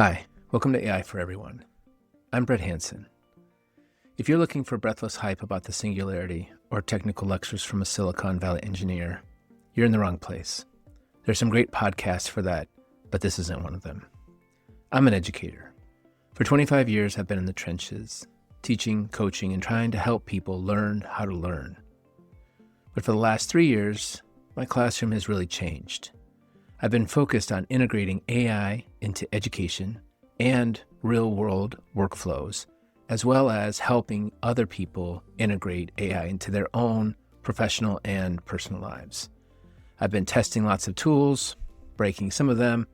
Hi, welcome to AI for Everyone. I'm Brett Hanson. If you're looking for breathless hype about the singularity or technical lectures from a Silicon Valley engineer, you're in the wrong place. There's some great podcasts for that, but this isn't one of them. I'm an educator. For 25 years, I've been in the trenches, teaching, coaching, and trying to help people learn how to learn. But for the last 3 years, my classroom has really changed. I've been focused on integrating AI into education and real-world workflows, as well as helping other people integrate AI into their own professional and personal lives. I've been testing lots of tools, breaking some of them,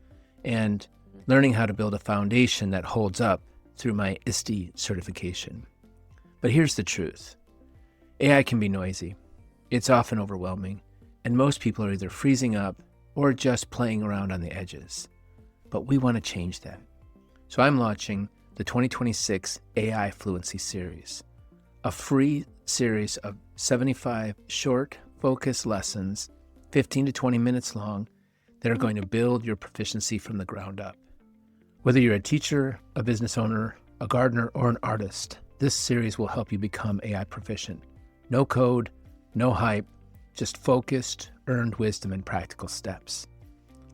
and learning how to build a foundation that holds up through my ISTE certification. But here's the truth. AI can be noisy. It's often overwhelming, and most people are either freezing up or just playing around on the edges. But we want to change that. So I'm launching the 2026 AI Fluency Series, a free series of 75 short, focused lessons, 15 to 20 minutes long, that are going to build your proficiency from the ground up. Whether you're a teacher, a business owner, a gardener, or an artist, this series will help you become AI proficient. No code, no hype, just focused, earned wisdom and practical steps.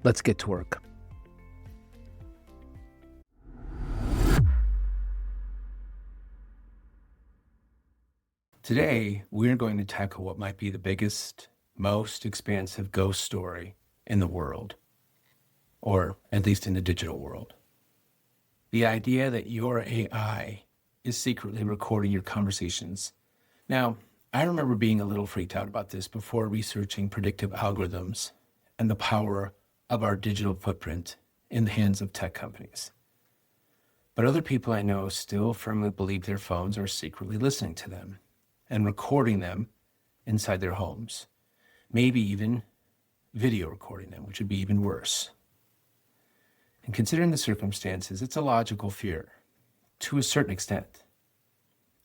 Let's get to work. Today, we're going to tackle what might be the biggest, most expansive ghost story in the world, or at least in the digital world. The idea that your AI is secretly recording your conversations. Now, I remember being a little freaked out about this before researching predictive algorithms and the power of our digital footprint in the hands of tech companies. But other people I know still firmly believe their phones are secretly listening to them and recording them inside their homes, maybe even video recording them, which would be even worse. And considering the circumstances, it's a logical fear to a certain extent.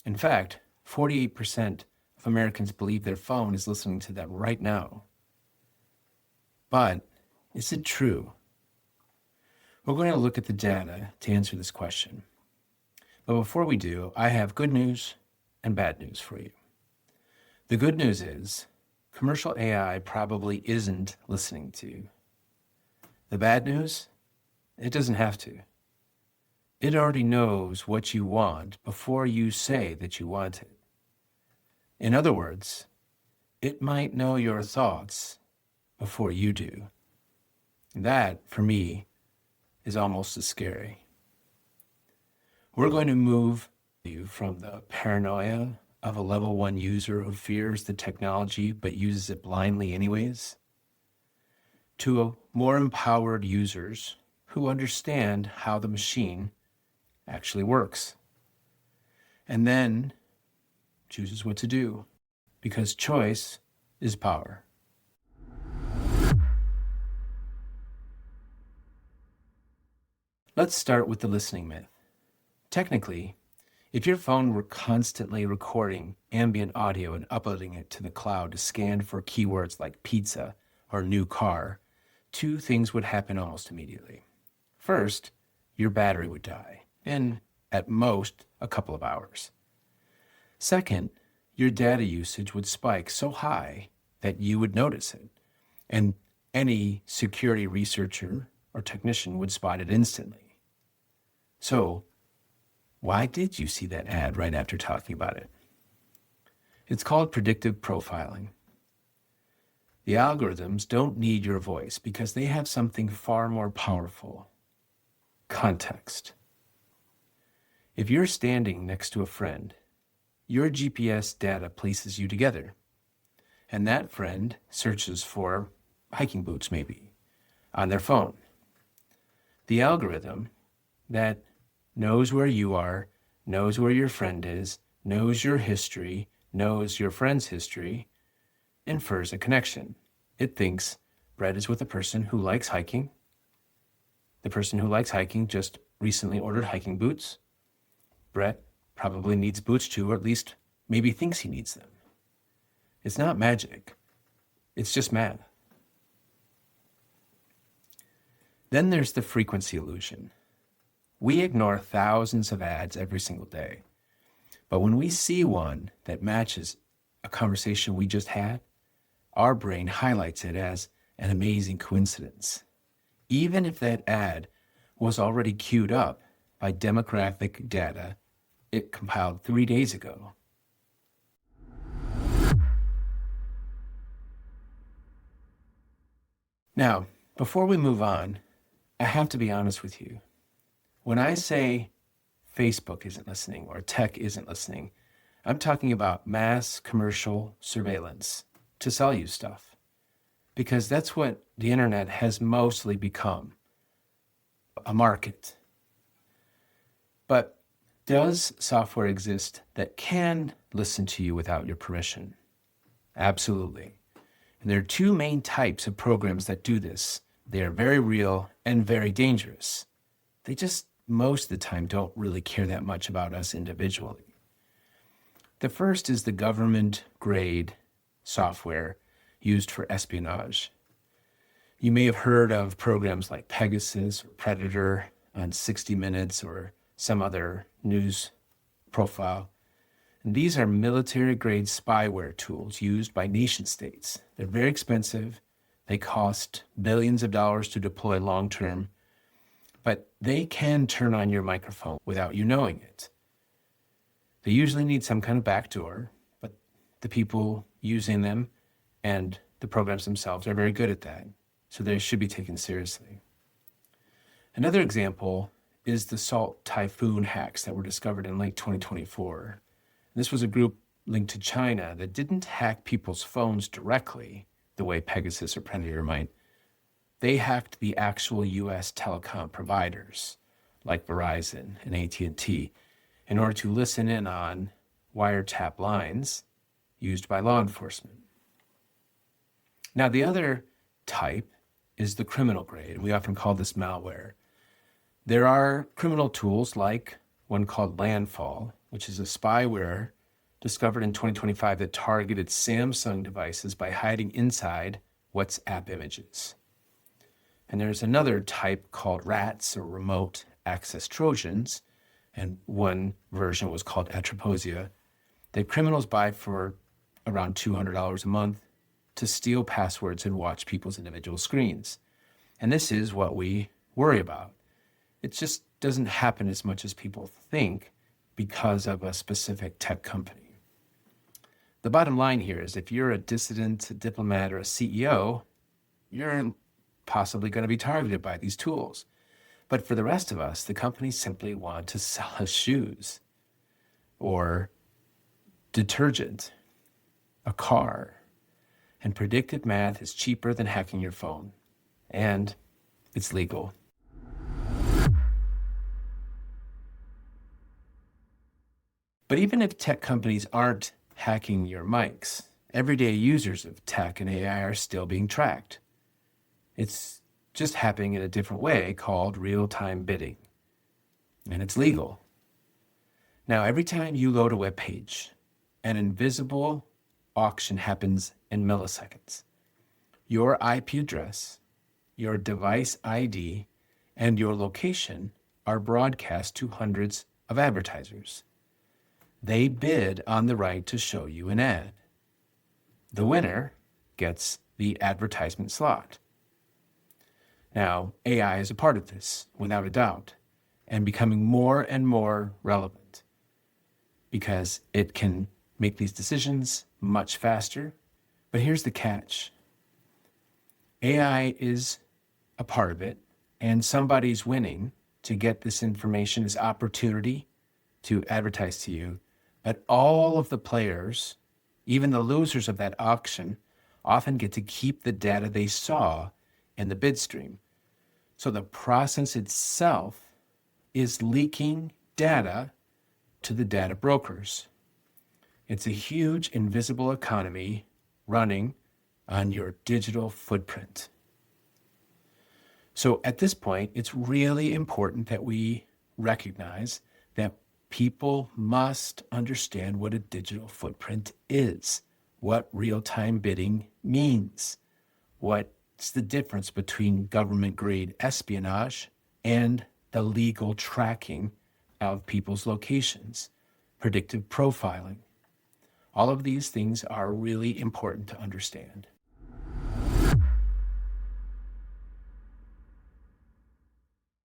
In fact, 48% of Americans believe their phone is listening to them right now. But is it true? We're going to look at the data to answer this question. But before we do, I have good news and bad news for you. The good news is commercial AI probably isn't listening to you. The bad news, it doesn't have to. It already knows what you want before you say that you want it. In other words, it might know your thoughts before you do. That, for me, is almost as scary. We're going to move you from the paranoia of a level 1 user who fears the technology but uses it blindly anyways, to more empowered users who understand how the machine actually works, and then chooses what to do, because choice is power. Let's start with the listening myth. Technically, if your phone were constantly recording ambient audio and uploading it to the cloud to scan for keywords like pizza or new car, two things would happen almost immediately. First, your battery would die in, at most, a couple of hours. Second, your data usage would spike so high that you would notice it, and any security researcher or technician would spot it instantly. So, why did you see that ad right after talking about it? It's called predictive profiling. The algorithms don't need your voice because they have something far more powerful: context. If you're standing next to a friend, your GPS data places you together, and that friend searches for hiking boots maybe on their phone. The algorithm that knows where you are, knows where your friend is, knows your history, knows your friend's history, infers a connection. It thinks Brett is with a person who likes hiking. The person who likes hiking just recently ordered hiking boots. Brett probably needs boots too, or at least maybe thinks he needs them. It's not magic. It's just math. Then there's the frequency illusion. We ignore thousands of ads every single day. But when we see one that matches a conversation we just had, our brain highlights it as an amazing coincidence, even if that ad was already queued up by demographic data it compiled 3 days ago. Now, before we move on, I have to be honest with you. When I say Facebook isn't listening or tech isn't listening, I'm talking about mass commercial surveillance to sell you stuff, because that's what the internet has mostly become, a market. But does software exist that can listen to you without your permission? Absolutely. And there are two main types of programs that do this. They are very real and very dangerous. They just most of the time don't really care that much about us individually. The first is the government-grade software used for espionage. You may have heard of programs like Pegasus or Predator on 60 Minutes or some other news profile. And these are military-grade spyware tools used by nation states. They're very expensive. They cost billions of dollars to deploy long-term, but they can turn on your microphone without you knowing it. They usually need some kind of backdoor, but the people using them and the programs themselves are very good at that, so they should be taken seriously. Another example is the Salt Typhoon hacks that were discovered in late 2024. This was a group linked to China that didn't hack people's phones directly the way Pegasus or Predator might. They hacked the actual US telecom providers like Verizon and AT&T in order to listen in on wiretap lines used by law enforcement. Now, the other type is the criminal grade. We often call this malware. There are criminal tools like one called Landfall, which is a spyware discovered in 2025 that targeted Samsung devices by hiding inside WhatsApp images. And there's another type called RATs, or remote access Trojans, and one version was called Atroposia, that criminals buy for around $200 a month to steal passwords and watch people's individual screens. And this is what we worry about. It just doesn't happen as much as people think because of a specific tech company. The bottom line here is if you're a dissident, a diplomat, or a CEO, you're possibly going to be targeted by these tools. But for the rest of us, the companies simply want to sell us shoes or detergent, a car. And predictive math is cheaper than hacking your phone. And it's legal. But even if tech companies aren't hacking your mics, everyday users of tech and AI are still being tracked. It's just happening in a different way called real-time bidding. And it's legal. Now, every time you load a web page, an invisible auction happens in milliseconds. Your IP address, your device ID, and your location are broadcast to hundreds of advertisers. They bid on the right to show you an ad. The winner gets the advertisement slot. Now, AI is a part of this, without a doubt, and becoming more and more relevant because it can make these decisions much faster. But here's the catch. AI is a part of it, and somebody's winning to get this information as opportunity to advertise to you. But all of the players, even the losers of that auction, often get to keep the data they saw in the bid stream. So the process itself is leaking data to the data brokers. It's a huge invisible economy running on your digital footprint. So at this point, it's really important that we recognize that people must understand what a digital footprint is, what real-time bidding means, what's the difference between government-grade espionage and the legal tracking of people's locations, predictive profiling. All of these things are really important to understand.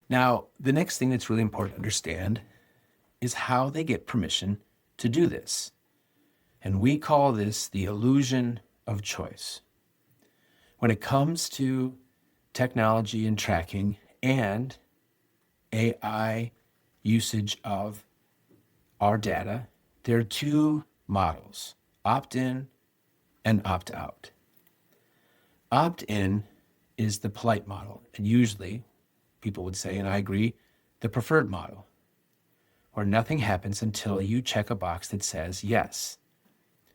Now, the next thing that's really important to understand is how they get permission to do this. And we call this the illusion of choice. When it comes to technology and tracking and AI usage of our data, there are two models, opt-in and opt-out. Opt-in is the polite model, and usually people would say, and I agree, the preferred model, where nothing happens until you check a box that says yes.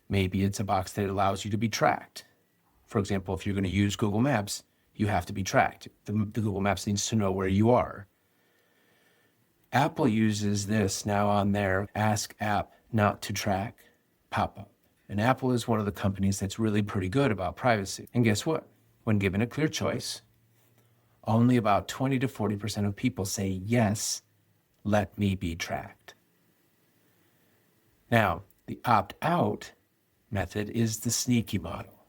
Maybe it's a box that allows you to be tracked. For example, if you're going to use Google Maps, you have to be tracked. The Google Maps needs to know where you are. Apple uses this now on their Ask App Not to Track pop-up. And Apple is one of the companies that's really pretty good about privacy. And guess what? When given a clear choice, only about 20 to 40% of people say, yes, let me be tracked. Now, the opt-out method is the sneaky model.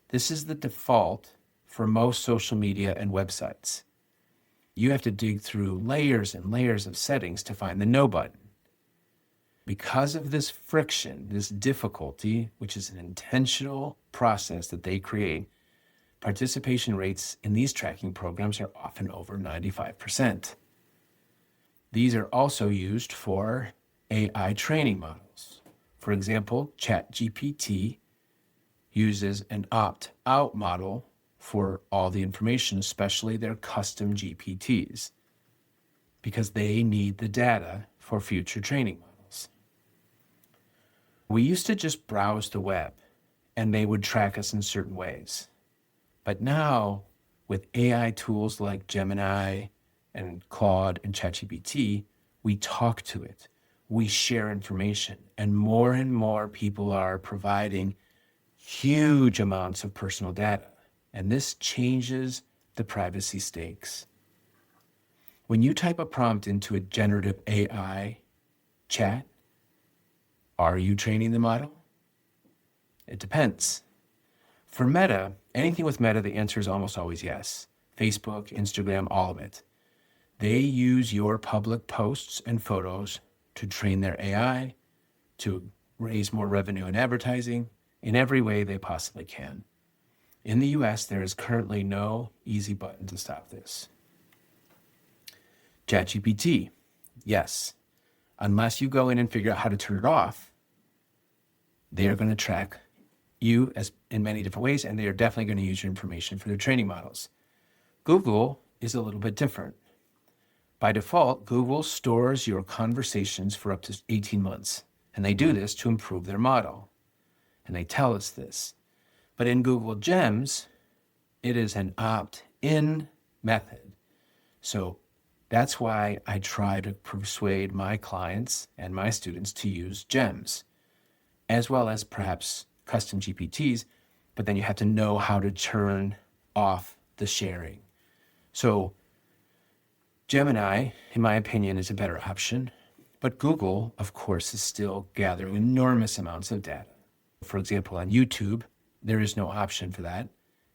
This is the default for most social media and websites. You have to dig through layers and layers of settings to find the no button. Because of this friction, this difficulty, which is an intentional process that they create, participation rates in these tracking programs are often over 95%. These are also used for AI training models. For example, ChatGPT uses an opt-out model for all the information, especially their custom GPTs, because they need the data for future training models. We used to just browse the web and they would track us in certain ways. But now, with AI tools like Gemini and Claude and ChatGPT, we talk to it, we share information, and more people are providing huge amounts of personal data. And this changes the privacy stakes. When you type a prompt into a generative AI chat, are you training the model? It depends. For Meta, anything with Meta, the answer is almost always yes. Facebook, Instagram, all of it. They use your public posts and photos to train their AI, to raise more revenue in advertising, in every way they possibly can. In the US, there is currently no easy button to stop this. ChatGPT, yes. Unless you go in and figure out how to turn it off, they are going to track you as in many different ways, and they are definitely going to use your information for their training models. Google is a little bit different. By default, Google stores your conversations for up to 18 months, and they do this to improve their model. And they tell us this. But in Google Gems, it is an opt-in method. So that's why I try to persuade my clients and my students to use Gems, as well as perhaps custom GPTs, but then you have to know how to turn off the sharing. So Gemini, in my opinion, is a better option, but Google, of course, is still gathering enormous amounts of data. For example, on YouTube, there is no option for that,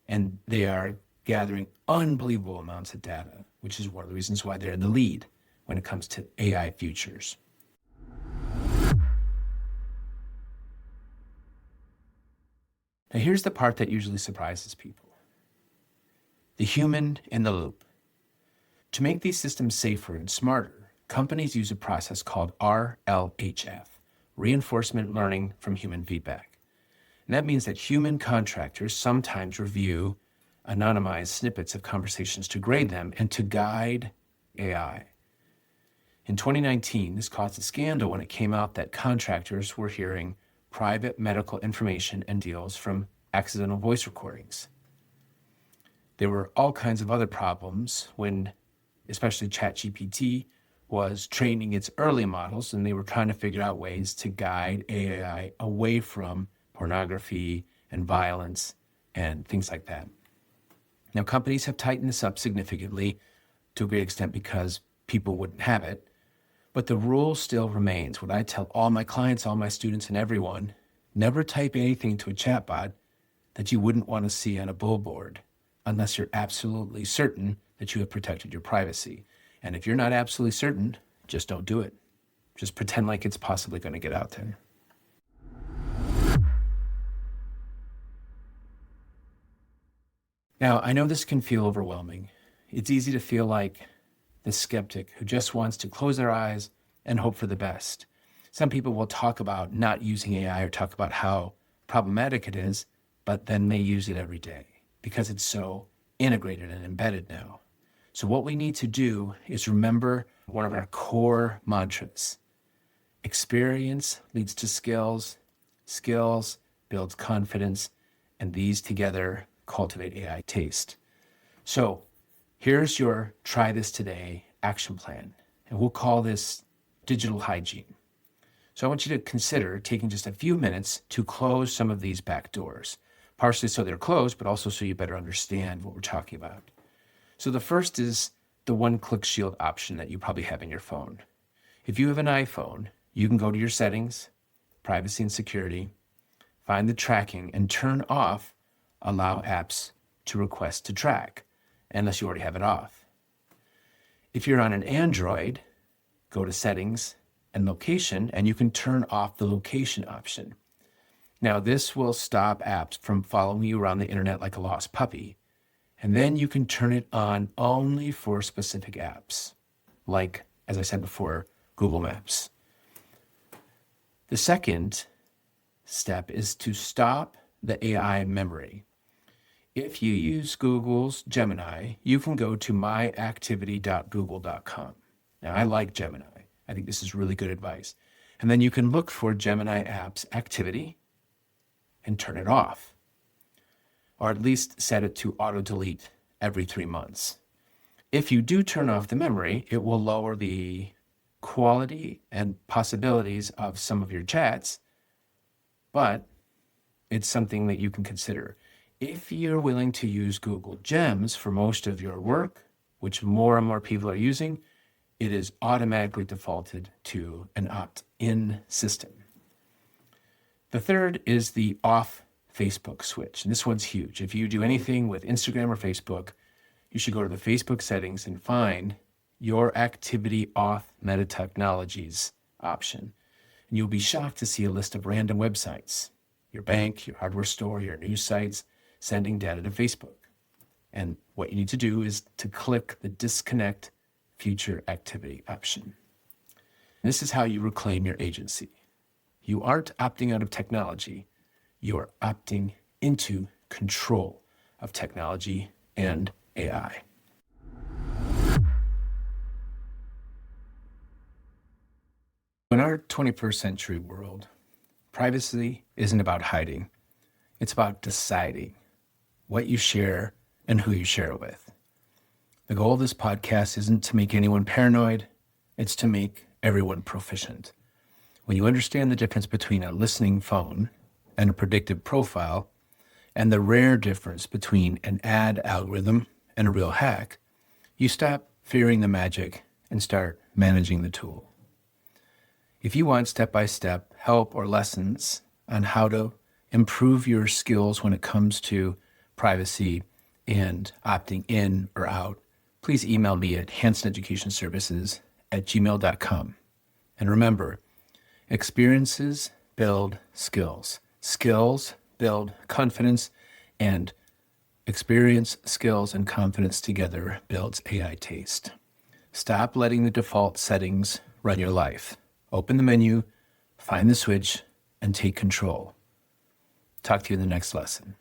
and they are gathering unbelievable amounts of data, which is one of the reasons why they're in the lead when it comes to AI futures. Now, here's the part that usually surprises people. The human in the loop. To make these systems safer and smarter, companies use a process called RLHF, Reinforcement Learning from Human Feedback. And that means that human contractors sometimes review anonymized snippets of conversations to grade them and to guide AI. In 2019, this caused a scandal when it came out that contractors were hearing private medical information and deals from accidental voice recordings. There were all kinds of other problems when, especially ChatGPT, was training its early models, and they were trying to figure out ways to guide AI away from pornography and violence and things like that. Now, companies have tightened this up significantly to a great extent because people wouldn't have it. But the rule still remains. What I tell all my clients, all my students, and everyone, never type anything to a chatbot that you wouldn't want to see on a billboard unless you're absolutely certain that you have protected your privacy. And if you're not absolutely certain, just don't do it. Just pretend like it's possibly going to get out there. Now, I know this can feel overwhelming. It's easy to feel like the skeptic who just wants to close their eyes and hope for the best. Some people will talk about not using AI or talk about how problematic it is, but then they use it every day because it's so integrated and embedded now. So what we need to do is remember one of our core mantras. Experience leads to skills, skills builds confidence, and these together cultivate AI taste. So here's your try this today action plan, and we'll call this digital hygiene. So I want you to consider taking just a few minutes to close some of these back doors, partially so they're closed, but also so you better understand what we're talking about. So the first is the one-click shield option that you probably have in your phone. If you have an iPhone, you can go to your settings, privacy and security, find the tracking, and turn off allow apps to request to track, unless you already have it off. If you're on an Android, go to settings and location, and you can turn off the location option. Now, this will stop apps from following you around the internet like a lost puppy. And then you can turn it on only for specific apps, like, as I said before, Google Maps. The second step is to stop the AI memory. If you use Google's Gemini, you can go to myactivity.google.com. Now, I like Gemini. I think this is really good advice. And then you can look for Gemini app's activity and turn it off, or at least set it to auto-delete every 3 months. If you do turn off the memory, it will lower the quality and possibilities of some of your chats, but it's something that you can consider. If you're willing to use Google Gems for most of your work, which more and more people are using, it is automatically defaulted to an opt-in system. The third is the off Facebook switch. And this one's huge. If you do anything with Instagram or Facebook, you should go to the Facebook settings and find your activity off meta technologies option. And you'll be shocked to see a list of random websites, your bank, your hardware store, your news sites, sending data to Facebook. And what you need to do is to click the disconnect future activity option. This is how you reclaim your agency. You aren't opting out of technology. You are opting into control of technology and AI. In our 21st century world, privacy isn't about hiding. It's about deciding what you share and who you share it with. The goal of this podcast isn't to make anyone paranoid. It's to make everyone proficient. When you understand the difference between a listening phone and a predictive profile, and the rare difference between an ad algorithm and a real hack, you stop fearing the magic and start managing the tool. If you want step-by-step help or lessons on how to improve your skills when it comes to privacy and opting in or out, please email me at hansoneducationservices@gmail.com. And remember, experiences build skills. Skills build confidence, and experience, skills, and confidence together builds AI taste. Stop letting the default settings run your life. Open the menu, find the switch, and take control. Talk to you in the next lesson.